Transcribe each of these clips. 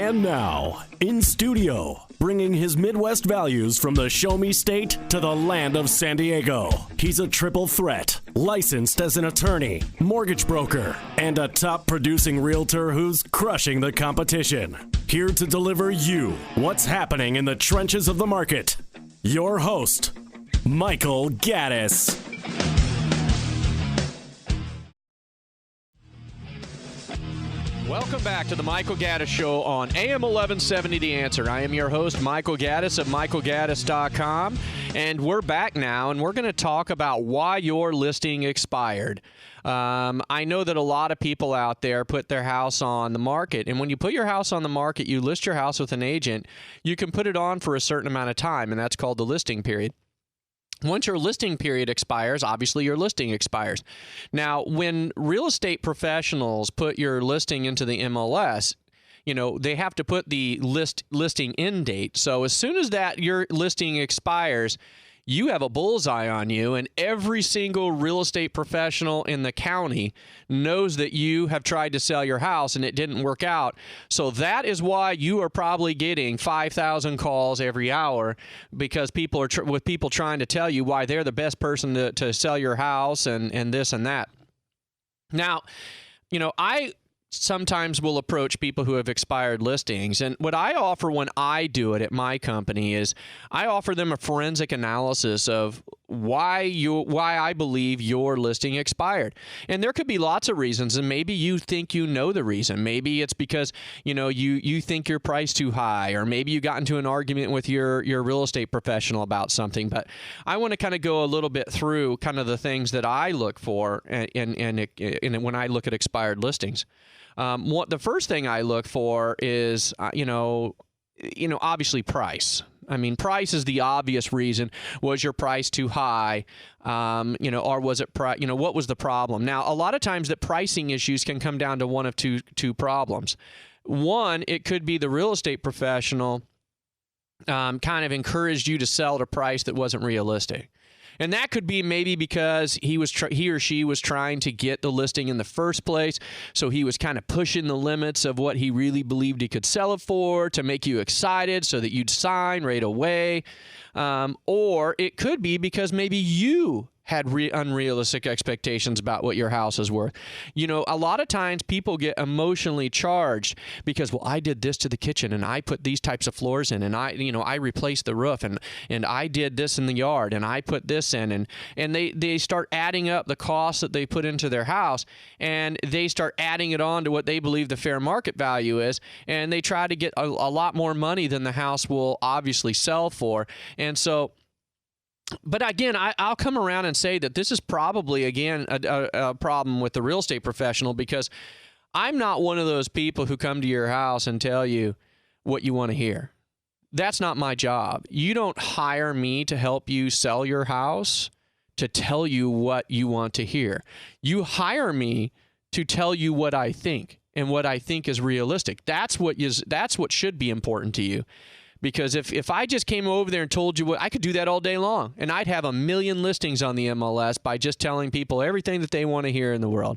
And now, in studio, bringing his Midwest values from the Show Me State to the land of San Diego. He's a triple threat, licensed as an attorney, mortgage broker, and a top producing realtor who's crushing the competition. Here to deliver you what's happening in the trenches of the market. Your host, Michael Gaddis. Welcome back to the Michael Gaddis Show on AM 1170 The Answer. I am your host, Michael Gaddis of michaelgaddis.com, and we're back now, and we're going to talk about why your listing expired. I know that a lot of people out there put their house on the market, and when you put your house on the market, you list your house with an agent, you can put it on for a certain amount of time, and that's called the listing period. Once your listing period expires, obviously your listing expires. Now, when real estate professionals put your listing into the MLS, they have to put the listing end date. So as soon as your listing expires, you have a bullseye on you, and every single real estate professional in the county knows that you have tried to sell your house and it didn't work out. So that is why you are probably getting 5,000 calls every hour, because people are with people trying to tell you why they're the best person to sell your house and this and that. Now, I sometimes will approach people who have expired listings. And what I offer when I do it at my company is I offer them a forensic analysis of why I believe your listing expired. And there could be lots of reasons, and maybe you think you know the reason. Maybe it's because, you think your price too high, or maybe you got into an argument with your real estate professional about something. But I want to kind of go a little bit through kind of the things that I look for and when I look at expired listings. The first thing I look for is, obviously price. I mean, price is the obvious reason. Was your price too high? Or was it, what was the problem? Now, a lot of times that pricing issues can come down to one of two problems. One, it could be the real estate professional kind of encouraged you to sell at a price that wasn't realistic. And that could be maybe because he or she was trying to get the listing in the first place, so he was kind of pushing the limits of what he really believed he could sell it for to make you excited so that you'd sign right away. Or it could be because maybe you had unrealistic expectations about what your house is worth. A lot of times people get emotionally charged because, I did this to the kitchen, and I put these types of floors in, and I replaced the roof, and I did this in the yard, and I put this in, and they start adding up the costs that they put into their house, and they start adding it on to what they believe the fair market value is, and they try to get a lot more money than the house will obviously sell for. And so, but again, I'll come around and say that this is probably, again, a problem with the real estate professional, because I'm not one of those people who come to your house and tell you what you want to hear. That's not my job. You don't hire me to help you sell your house to tell you what you want to hear. You hire me to tell you what I think and what I think is realistic. That's what should be important to you. Because if I just came over there and told you I could do that all day long, and I'd have 1 million listings on the MLS by just telling people everything that they want to hear in the world.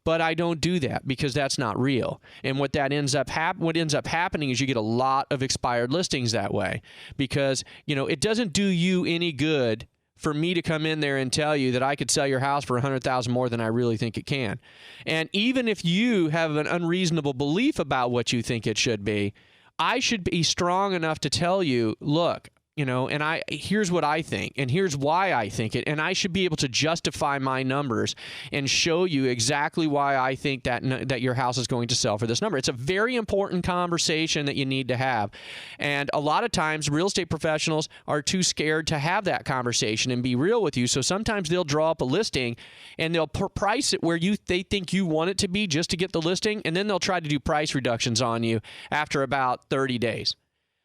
But I don't do that because that's not real. And what ends up happening is you get a lot of expired listings that way, because it doesn't do you any good for me to come in there and tell you that I could sell your house for $100,000 more than I really think it can. And even if you have an unreasonable belief about what you think it should be, I should be strong enough to tell you, look, and here's what I think, and here's why I think it, and I should be able to justify my numbers and show you exactly why I think that your house is going to sell for this number. It's a very important conversation that you need to have, and a lot of times real estate professionals are too scared to have that conversation and be real with you. So sometimes they'll draw up a listing and they'll price it where they think you want it to be just to get the listing, and then they'll try to do price reductions on you after about 30 days.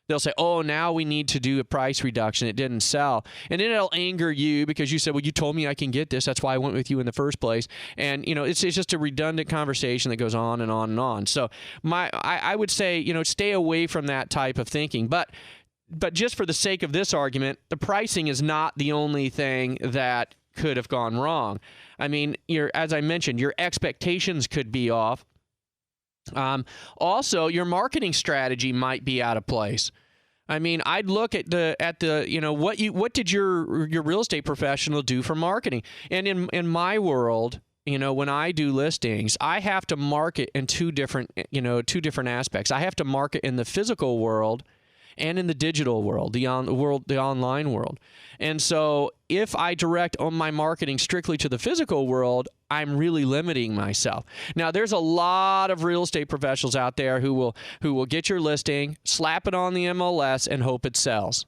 They'll say, now we need to do a price reduction. It didn't sell. And then it'll anger you because you said, you told me I can get this. That's why I went with you in the first place. And, it's just a redundant conversation that goes on and on and on. So I would say, stay away from that type of thinking. But just for the sake of this argument, the pricing is not the only thing that could have gone wrong. I mean, as I mentioned, your expectations could be off. Also, your marketing strategy might be out of place. I mean, I'd look at what did your real estate professional do for marketing? And in my world, when I do listings, I have to market in two different aspects. I have to market in the physical world and in the digital world, the online world. And so if I direct on my marketing strictly to the physical world, I'm really limiting myself. Now, there's a lot of real estate professionals out there who will get your listing, slap it on the MLS, and hope it sells.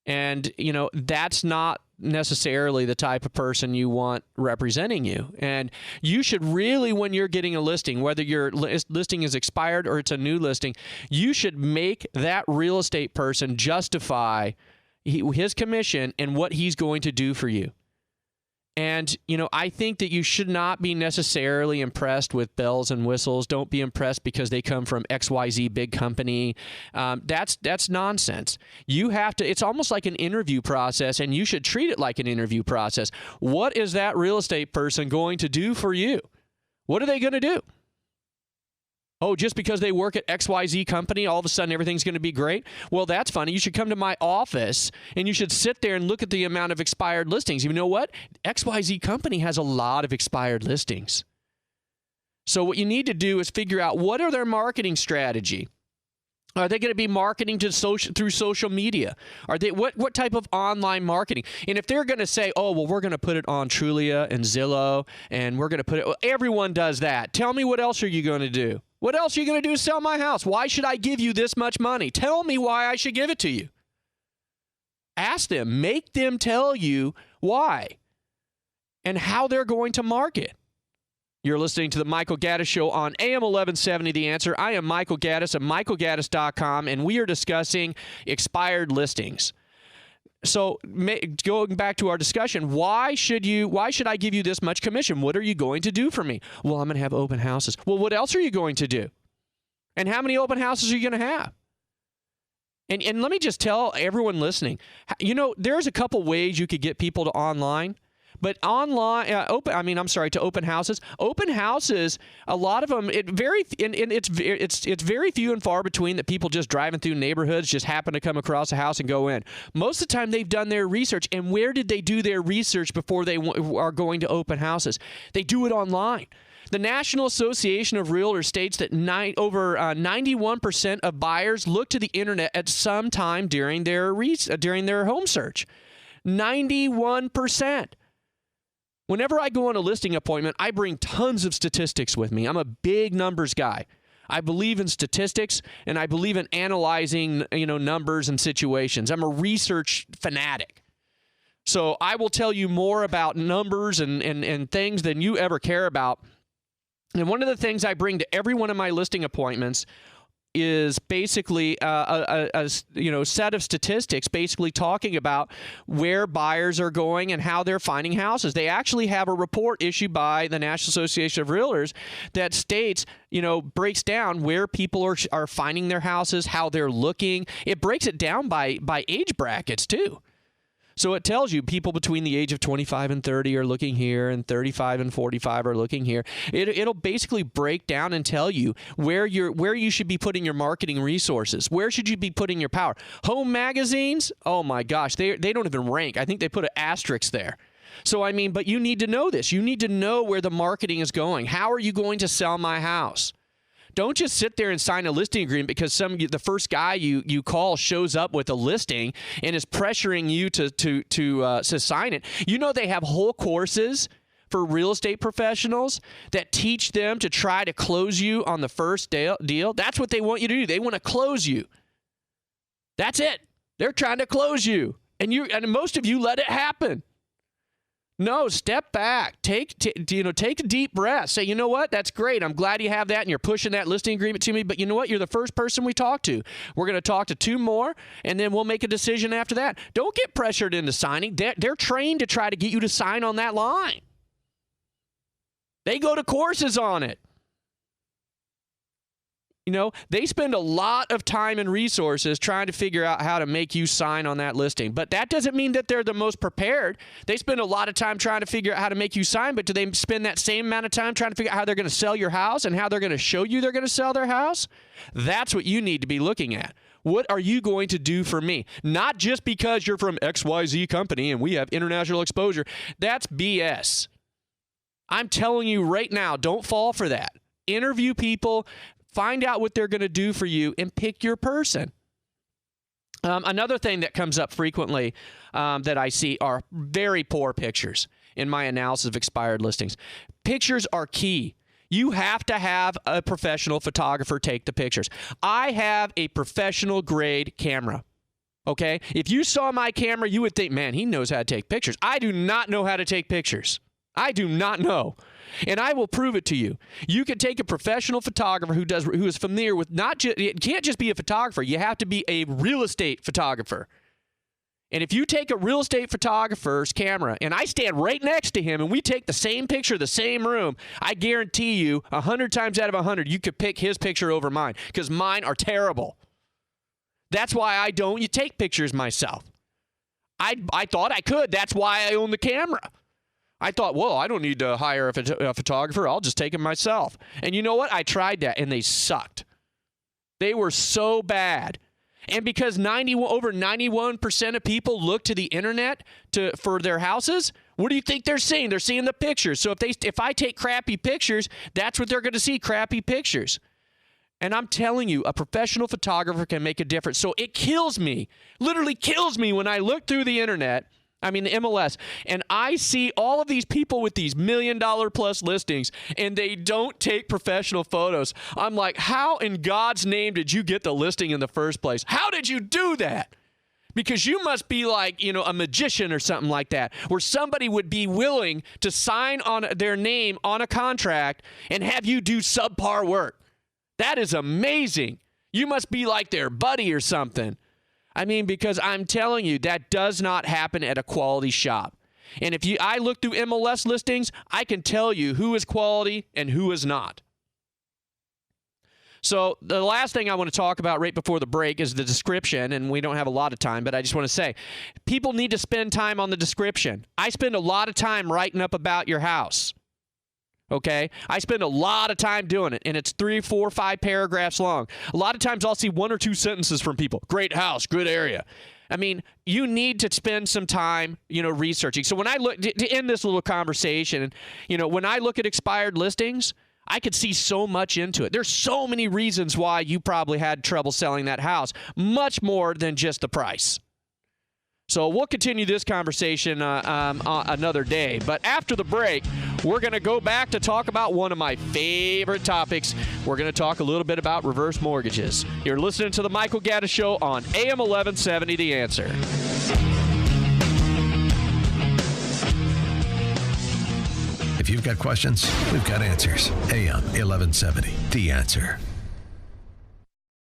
And, that's not necessarily the type of person you want representing you. And you should really, when you're getting a listing, whether your listing is expired or it's a new listing, you should make that real estate person justify his commission and what he's going to do for you. And, I think that you should not be necessarily impressed with bells and whistles. Don't be impressed because they come from XYZ big company. That's nonsense. You have to, it's almost like an interview process, and you should treat it like an interview process. What is that real estate person going to do for you? What are they going to do? Oh, just because they work at XYZ company, all of a sudden everything's going to be great? Well, that's funny. You should come to my office and you should sit there and look at the amount of expired listings. You know what? XYZ company has a lot of expired listings. So what you need to do is figure out, what are their marketing strategy? Are they going to be marketing through social media? Are they what type of online marketing? And if they're going to say, oh, well, we're going to put it on Trulia and Zillow, and we're going to put it, well, everyone does that. Tell me, what else are you going to do? What else are you going to do to sell my house? Why should I give you this much money? Tell me why I should give it to you. Ask them. Make them tell you why and how they're going to market. You're listening to the Michael Gaddis Show on AM 1170, The Answer. I am Michael Gaddis of michaelgaddis.com, and we are discussing expired listings. So going back to our discussion, why should I give you this much commission? What are you going to do for me? Well, I'm going to have open houses. Well, what else are you going to do? And how many open houses are you going to have? And let me just tell everyone listening, there's a couple ways you could get people to online. But online, to open houses. Open houses, a lot of them, it's very few and far between that people just driving through neighborhoods just happen to come across a house and go in. Most of the time, they've done their research. And where did they do their research before they are going to open houses? They do it online. The National Association of Realtors states that over 91% of buyers look to the internet at some time during their home search. 91%. Whenever I go on a listing appointment, I bring tons of statistics with me. I'm a big numbers guy. I believe in statistics, and I believe in analyzing, numbers and situations. I'm a research fanatic. So I will tell you more about numbers and things than you ever care about. And one of the things I bring to every one of my listing appointments is basically a set of statistics basically talking about where buyers are going and how they're finding houses. They actually have a report issued by the National Association of Realtors that states, breaks down where people are finding their houses, how they're looking. It breaks it down by age brackets too. So it tells you people between the age of 25 and 30 are looking here, and 35 and 45 are looking here. It'll basically break down and tell you where you should be putting your marketing resources. Where should you be putting your power? Home magazines? Oh my gosh, they don't even rank. I think they put an asterisk there. So but you need to know this. You need to know where the marketing is going. How are you going to sell my house? Don't just sit there and sign a listing agreement because the first guy you call shows up with a listing and is pressuring you to sign it. They have whole courses for real estate professionals that teach them to try to close you on the first deal. That's what they want you to do. They want to close you. That's it. They're trying to close you, and most of you let it happen. No, step back. Take a deep breath. Say, you know what? That's great. I'm glad you have that, and you're pushing that listing agreement to me. But you know what? You're the first person we talk to. We're going to talk to two more, and then we'll make a decision after that. Don't get pressured into signing. They're trained to try to get you to sign on that line. They go to courses on it. You know, they spend a lot of time and resources trying to figure out how to make you sign on that listing. But that doesn't mean that they're the most prepared. They spend a lot of time trying to figure out how to make you sign, but do they spend that same amount of time trying to figure out how they're going to sell your house and how they're going to show you they're going to sell their house? That's what you need to be looking at. What are you going to do for me? Not just because you're from XYZ company and we have international exposure. That's BS. I'm telling you right now, don't fall for that. Interview people. Find out what they're going to do for you and pick your person. Another thing that comes up frequently that I see are very poor pictures in my analysis of expired listings. Pictures are key. You have to have a professional photographer take the pictures. I have a professional grade camera. Okay? If you saw my camera, you would think, man, he knows how to take pictures. I do not know how to take pictures. I do not know. And I will prove it to you. You can take a professional photographer who is familiar with it can't just be a photographer. You have to be a real estate photographer. And if you take a real estate photographer's camera and I stand right next to him and we take the same picture, the same room, I guarantee you 100 times out of 100, you could pick his picture over mine because mine are terrible. That's why I don't take pictures myself. I thought I could. That's why I own the camera. I thought, well, I don't need to hire a photographer. I'll just take them myself. And you know what? I tried that, and they sucked. They were so bad. And because over 91% of people look to the internet for their houses, what do you think they're seeing? They're seeing the pictures. So if I take crappy pictures, that's what they're going to see, crappy pictures. And I'm telling you, a professional photographer can make a difference. So it kills me, literally kills me when I look through the internet, the MLS, and I see all of these people with these $1 million plus listings, and they don't take professional photos. I'm like, how in God's name did you get the listing in the first place? How did you do that? Because you must be like, a magician or something like that, where somebody would be willing to sign on their name on a contract and have you do subpar work. That is amazing. You must be like their buddy or something. Because I'm telling you, that does not happen at a quality shop. And if I look through MLS listings, I can tell you who is quality and who is not. So the last thing I want to talk about right before the break is the description, and we don't have a lot of time, but I just want to say, people need to spend time on the description. I spend a lot of time writing up about your house. Okay? I spend a lot of time doing it, and it's 3, 4, 5 paragraphs long. A lot of times I'll see 1 or 2 sentences from people. Great house, good area. You need to spend some time, researching. So when I look, to end this little conversation, when I look at expired listings, I could see so much into it. There's so many reasons why you probably had trouble selling that house, much more than just the price. So we'll continue this conversation another day. But after the break, we're going to go back to talk about one of my favorite topics. We're going to talk a little bit about reverse mortgages. You're listening to the Michael Gaddis Show on AM 1170, The Answer. If you've got questions, we've got answers. AM 1170, The Answer.